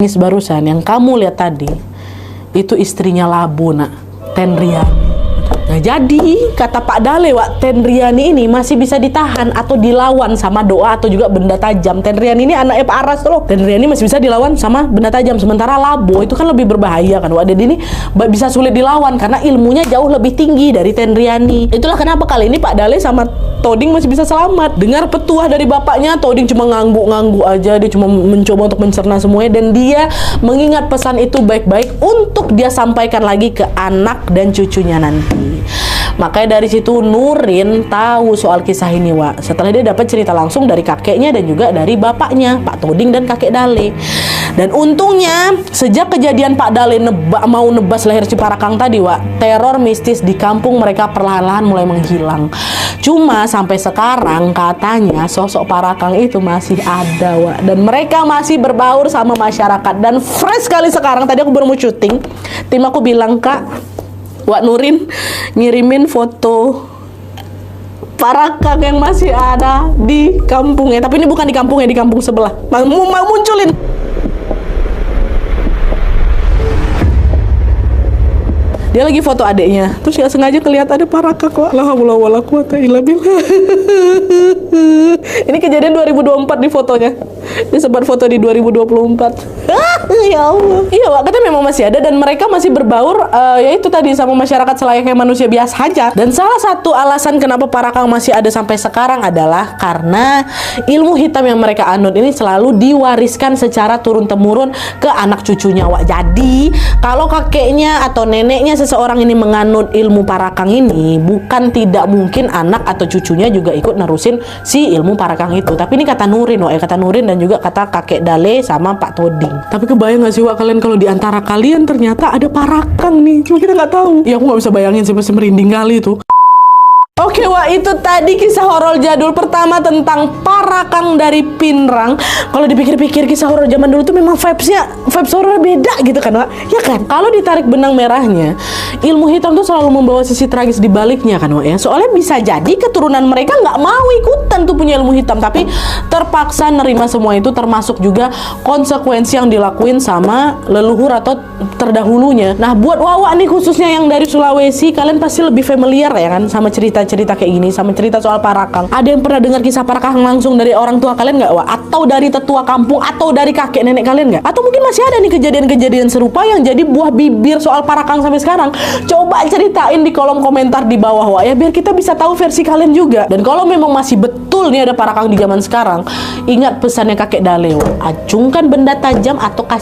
Barusan yang kamu lihat tadi itu istrinya Labu, nak, Tenriani. Nah, jadi kata Pak Dale, Wak, Tenriani ini masih bisa ditahan atau dilawan sama doa atau juga benda tajam. Tenriani ini anaknya Pak Aras loh. Tenriani masih bisa dilawan sama benda tajam. Sementara Labo itu kan lebih berbahaya kan, Wak. Dan ini bisa sulit dilawan karena ilmunya jauh lebih tinggi dari Tenriani. Itulah kenapa kali ini Pak Dale sama Toding masih bisa selamat. Dengar petuah dari bapaknya, Toding cuma ngangguk-ngangguk aja. Dia cuma mencoba untuk mencerna semuanya. Dan dia mengingat pesan itu baik-baik untuk dia sampaikan lagi ke anak dan cucunya nanti. Makanya dari situ Nurin tahu soal kisah ini, Wak. Setelah dia dapat cerita langsung dari kakeknya dan juga dari bapaknya, Pak Toding dan kakek Dale. Dan untungnya sejak kejadian Pak Dale mau nebas leher si Parakang tadi, Wak, teror mistis di kampung mereka perlahan-lahan mulai menghilang. Cuma sampai sekarang katanya sosok Parakang itu masih ada, Wak. Dan mereka masih berbaur sama masyarakat. Dan fresh sekali sekarang, tadi aku baru mau syuting, tim aku bilang, Kak, Wak Nurin ngirimin foto Parakang yang masih ada di kampungnya. Tapi ini bukan di kampungnya, di kampung sebelah. Mau munculin. Dia lagi foto adiknya, terus gak sengaja kelihatan ada Parakang, Wak. La haula wala quwata illa billah. Ini kejadian 2024 di fotonya. Dia sempat foto di 2024. Ya Allah. Iya, Wak, katanya memang masih ada dan mereka masih berbaur yaitu tadi sama masyarakat selayaknya manusia biasa aja. Dan salah satu alasan kenapa Parakang masih ada sampai sekarang adalah karena ilmu hitam yang mereka anut ini selalu diwariskan secara turun-temurun ke anak cucunya, Wak. Jadi, kalau kakeknya atau neneknya seseorang ini menganut ilmu Parakang ini, bukan tidak mungkin anak atau cucunya juga ikut nerusin si ilmu Parakang itu. Tapi ini kata Nurin, Wak, kata Nurin dan juga kata kakek Dale sama Pak Toding. Tapi kebayang gak sih, Wak, kalian kalau diantara kalian ternyata ada Parakang nih, cuma kita nggak tahu. Ya aku nggak bisa bayangin sih, masih merinding kali itu. Oke, Wak, itu tadi kisah horor jadul pertama tentang Parakang dari Pinrang. Kalau dipikir-pikir kisah horor zaman dulu tuh memang vibes horor beda gitu kan, Wak? Ya kan? Kalau ditarik benang merahnya, ilmu hitam tuh selalu membawa sisi tragis di baliknya kan, Wak, ya? Soalnya bisa jadi keturunan mereka nggak mau ikutan tuh punya ilmu hitam, tapi terpaksa nerima semua itu, termasuk juga konsekuensi yang dilakuin sama leluhur atau terdahulunya. Nah, buat Wawa nih khususnya yang dari Sulawesi, kalian pasti lebih familiar ya kan sama cerita kayak gini, sama cerita soal Parakang. Ada yang pernah dengar kisah Parakang langsung dari orang tua kalian nggak, Wak? Atau dari tetua kampung, atau dari kakek nenek kalian nggak? Atau mungkin masih ada nih kejadian-kejadian serupa yang jadi buah bibir soal Parakang sampai sekarang? Coba ceritain di kolom komentar di bawah, Wak, ya, biar kita bisa tahu versi kalian juga. Dan kalau memang masih betul nih ada Parakang di zaman sekarang, ingat pesannya kakek Dale, Wak. Acungkan benda tajam atau kasih